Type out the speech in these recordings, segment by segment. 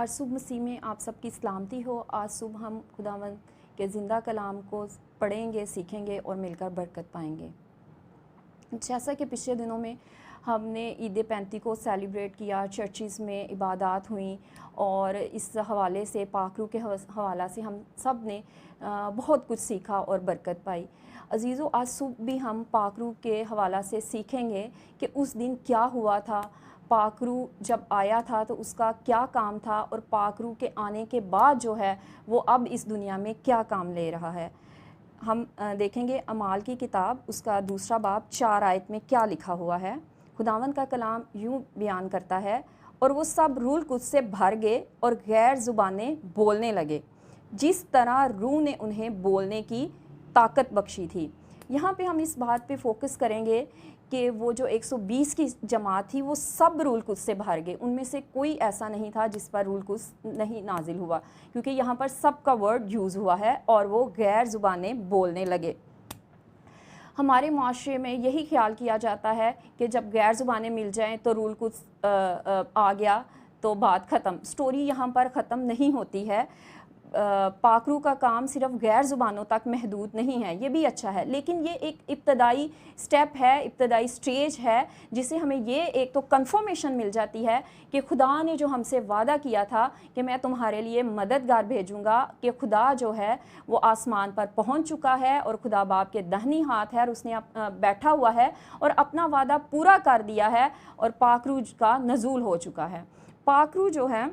सुबह मसीह में आप सबकी सलामती हो। आज सुबह हम खुदावंद के ज़िंदा कलाम को पढ़ेंगे, सीखेंगे और मिलकर बरकत पाएंगे। जैसा कि पिछले दिनों में हमने ईद पैंती को सेलिब्रेट किया, चर्चिज़ में इबादत हुई और इस हवाले से पाकरू के हवाला से हम सब ने बहुत कुछ सीखा और बरकत पाई। अजीज़ों, आज सुबह भी हम पाकरू के हवाला से सीखेंगे कि उस दिन क्या हुआ था, पाकरू जब आया था तो उसका क्या काम था और पाकरू के आने के बाद जो है वो अब इस दुनिया में क्या काम ले रहा है। हम देखेंगे अमाल की किताब उसका 2 बाब 4 आयत में क्या लिखा हुआ है। खुदावंद का कलाम यूँ बयान करता है, और वो सब रूल कुछ से भर गए और गैर ज़ुबानें बोलने लगे, जिस तरह रूह ने उन्हें बोलने की ताकत बख्शी थी। यहाँ पे हम इस बात पे फोकस करेंगे कि वो जो 120 की जमात थी वो सब रूल कुछ से भर गए, उनमें से कोई ऐसा नहीं था जिस पर रूल कुछ नहीं नाजिल हुआ, क्योंकि यहाँ पर सब का वर्ड यूज़ हुआ है और वो गैर ज़ुबानें बोलने लगे। हमारे माशरे में यही ख्याल किया जाता है कि जब गैर ज़ुबानें मिल जाएं तो रूल कुछ आ गया तो बात ख़त्म। स्टोरी यहाँ पर ख़त्म नहीं होती है। पाकरू का काम सिर्फ गैर ज़ुबानों तक महदूद नहीं है, ये भी अच्छा है, लेकिन ये एक इब्तदाई स्टेप है, इब्तदाई स्टेज है, जिसे हमें ये एक तो कंफर्मेशन मिल जाती है कि खुदा ने जो हमसे वादा किया था कि मैं तुम्हारे लिए मददगार भेजूँगा, कि खुदा जो है वो आसमान पर पहुँच चुका है और खुदा बाप के दाहिनी हाथ है और उसने बैठा हुआ है और अपना वादा पूरा कर दिया है और पाकरू का नज़ूल हो चुका है। पाकरू जो है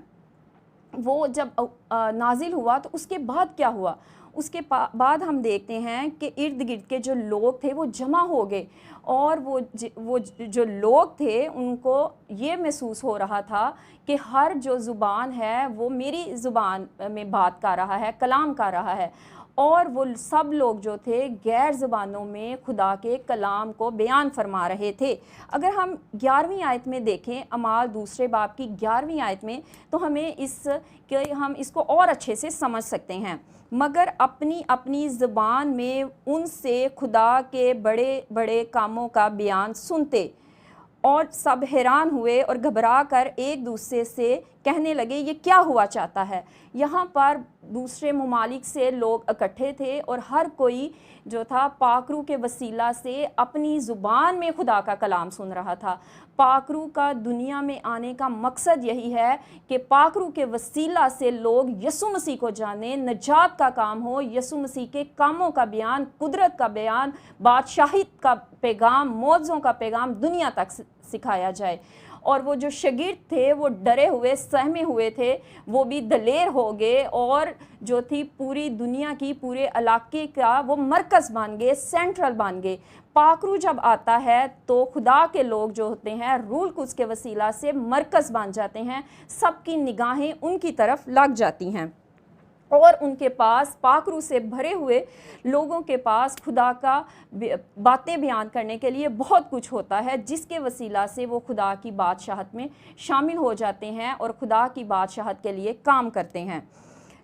वो जब नाजिल हुआ तो उसके बाद क्या हुआ, उसके बाद हम देखते हैं कि इर्द गिर्द के जो लोग थे वो जमा हो गए और वो जो लोग थे उनको ये महसूस हो रहा था कि हर जो ज़ुबान है वो मेरी ज़ुबान में बात कर रहा है, कलाम कर रहा है, और वो सब लोग जो थे गैर ज़ुबानों में खुदा के कलाम को बयान फरमा रहे थे। अगर हम 11वीं आयत में देखें, अमाल 2 बाब की 11वीं आयत में, तो हम इसको और अच्छे से समझ सकते हैं। मगर अपनी अपनी ज़ुबान में उनसे खुदा के बड़े बड़े कामों का बयान सुनते, और सब हैरान हुए और घबरा कर एक दूसरे से कहने लगे, ये क्या हुआ चाहता है। यहाँ पर दूसरे ममालिक से लोग इकट्ठे थे और हर कोई जो था पाकरू के वसीला से अपनी ज़ुबान में खुदा का कलाम सुन रहा था। पाकरू का दुनिया में आने का मकसद यही है कि पाकरू के वसीला से लोग यसु मसीह को जाने, नजात का काम हो, यसु मसीह के कामों का बयान, कुदरत का बयान, बादशाहित का पैगाम, मौजों का पैगाम दुनिया तक सिखाया जाए। और वो जो शागिर्द थे वो डरे हुए, सहमे हुए थे, वो भी दलेर हो गए और जो थी पूरी दुनिया की, पूरे इलाके का वो मरकज़ बन गए, सेंट्रल बन गए। पाकरू जब आता है तो खुदा के लोग जो होते हैं रूल कुछ के वसीला से मरकज़ बन जाते हैं, सबकी निगाहें उनकी तरफ लग जाती हैं और उनके पास, पाकरू से भरे हुए लोगों के पास खुदा का बातें बयान करने के लिए बहुत कुछ होता है, जिसके वसीला से वो खुदा की बादशाहत में शामिल हो जाते हैं और खुदा की बादशाहत के लिए काम करते हैं।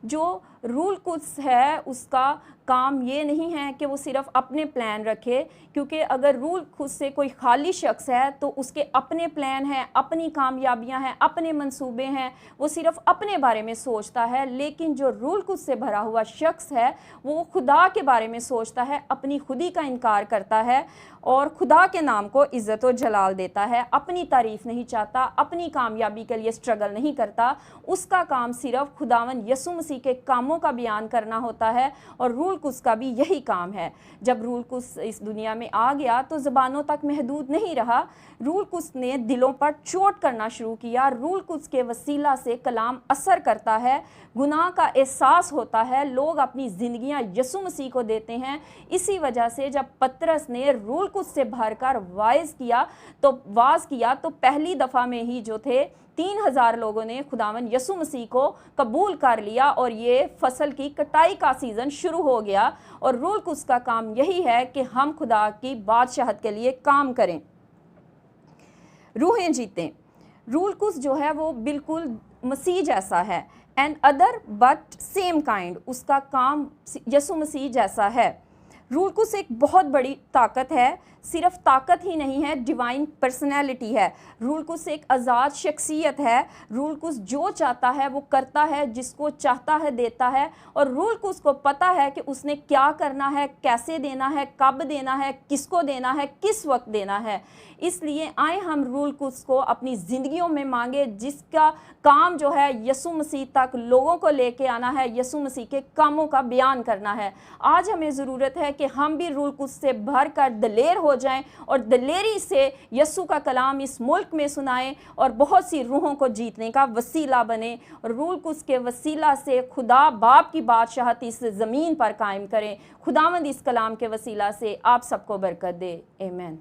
जो रूल कुछ है उसका काम ये नहीं है कि वो सिर्फ अपने प्लान रखे, क्योंकि अगर रूल खुद से कोई खाली शख्स है तो उसके अपने प्लान हैं, अपनी कामयाबियां हैं, अपने मंसूबे हैं, वो सिर्फ अपने बारे में सोचता है। लेकिन जो रूल कुछ से भरा हुआ शख्स है वो खुदा के बारे में सोचता है, अपनी खुदी का इनकार करता है और खुदा के नाम को इज़्ज़त और जलाल देता है, अपनी तारीफ़ नहीं चाहता, अपनी कामयाबी के लिए स्ट्रगल नहीं करता। उसका काम सिर्फ खुदावन यसु मसीह के कामों का बयान करना होता है और रूल कुछ का भी यही काम है। जब रूल कुछ इस दुनिया में आ गया तो ज़बानों तक महदूद नहीं रहा, रूल कुछ ने दिलों पर चोट करना शुरू किया। रूल कुछ के वसीला से कलाम असर करता है, गुनाह का एहसास होता है, लोग अपनी ज़िंदगियां यसु मसीह को देते हैं। इसी वजह से जब पतरस ने रूल कुछ से भरकर वाज किया तो पहली दफ़ा में ही जो थे 3000 लोगों ने खुदावन यसु मसीह को कबूल कर लिया और ये फसल की कटाई का सीज़न शुरू हो गया। और रूल कुछ का काम यही है कि हम खुदा की बादशाहत के लिए काम करें, रूहें जीतें। रूल कुछ जो है वो बिल्कुल मसीह जैसा है, and other but same kind, उसका काम यसु मसीह जैसा है। रूल कुछ एक बहुत बड़ी ताकत है सिर्फ ताकत ही नहीं है, डिवाइन पर्सनैलिटी है। रूल कुस एक आज़ाद शख्सियत है। रूल कुस जो चाहता है वो करता है, जिसको चाहता है देता है, और रूल कुस को पता है कि उसने क्या करना है, कैसे देना है, कब देना है, किसको देना है, किस वक्त देना है। इसलिए आए हम रूल कुस को अपनी ज़िंदगियों में मांगे, जिसका काम जो है यसु मसीह तक लोगों को लेके आना है, यसु मसीह के कामों का बयान करना है। आज हमें ज़रूरत है कि हम भी रूल कुस से भर कर दलेर हो जाएं और दलेरी से यसु का कलाम इस मुल्क में सुनाएं और बहुत सी रूहों को जीतने का वसीला बने। और रूल कुस के वसीला से खुदा बाप की बादशाहत इस ज़मीन पर कायम करें। खुदावंद इस कलाम के वसीला से आप सबको बरकत दे। आमीन।